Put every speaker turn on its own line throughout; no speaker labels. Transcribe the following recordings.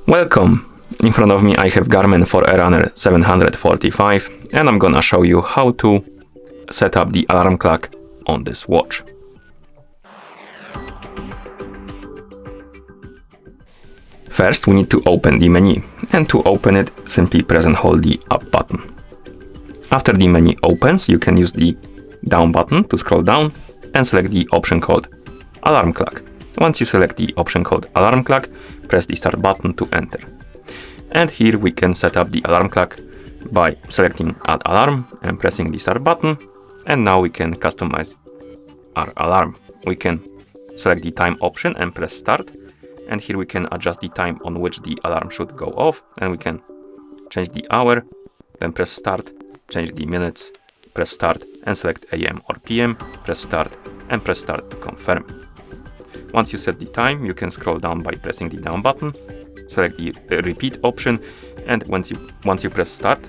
Welcome! In front of me I have Garmin Forerunner 745 and I'm gonna show you how to set up the alarm clock on this watch. First we need to open the menu, and to open it simply press and hold the up button. After the menu opens, you can use the down button to scroll down and select the option called alarm clock. Once you select the option called alarm clock, press the start button to enter. And here we can set up the alarm clock by selecting add alarm and pressing the start button. And now we can customize our alarm. We can select the time option and press start. And here we can adjust the time on which the alarm should go off. And we can change the hour, then press start, change the minutes, press start and select AM or PM, press start and press start to confirm. Once you set the time, you can scroll down by pressing the down button, select the repeat option, and once you press start,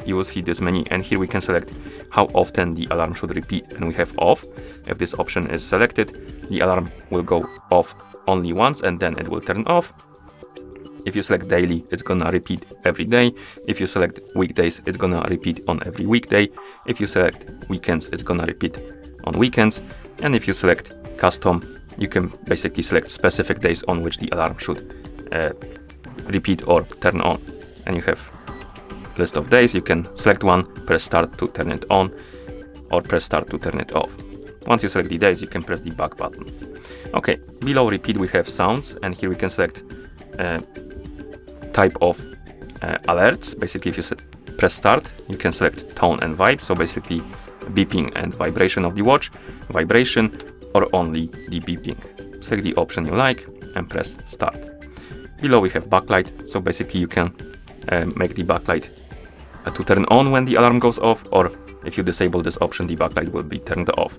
you will see this menu, and here we can select how often the alarm should repeat, and we have off. If this option is selected, the alarm will go off only once and then it will turn off. If you select daily, it's gonna repeat every day. If you select weekdays, it's gonna repeat on every weekday. If you select weekends, it's gonna repeat on weekends. And if you select custom, you can basically select specific days on which the alarm should repeat or turn on. And you have a list of days. You can select one, press start to turn it on, or press start to turn it off. Once you select the days, you can press the back button. Okay, below repeat we have sounds, and here we can select type of alerts. Basically, if you press start, you can select tone and vibe, so basically beeping and vibration of the watch, vibration, or only the beeping. Select the option you like and press start. Below we have backlight, so basically you can make the backlight to turn on when the alarm goes off, or if you disable this option, the backlight will be turned off.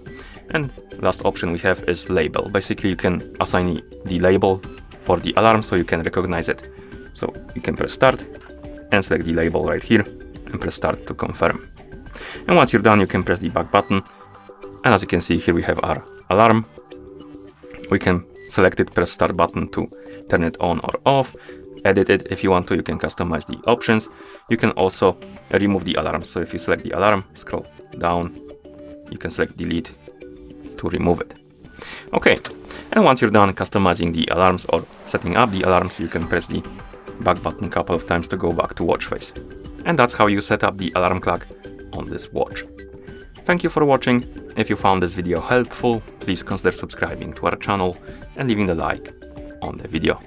And last option we have is label. Basically you can assign the label for the alarm so you can recognize it. So you can press start and select the label right here and press start to confirm. And once you're done, you can press the back button. And as you can see, here we have our alarm. We can select it, press start button to turn it on or off, edit it if you want to, you can customize the options. You can also remove the alarm. So if you select the alarm, scroll down, you can select delete to remove it. Okay, and once you're done customizing the alarms or setting up the alarms, you can press the back button a couple of times to go back to watch face. And that's how you set up the alarm clock on this watch. Thank you for watching. If you found this video helpful, please consider subscribing to our channel and leaving a like on the video.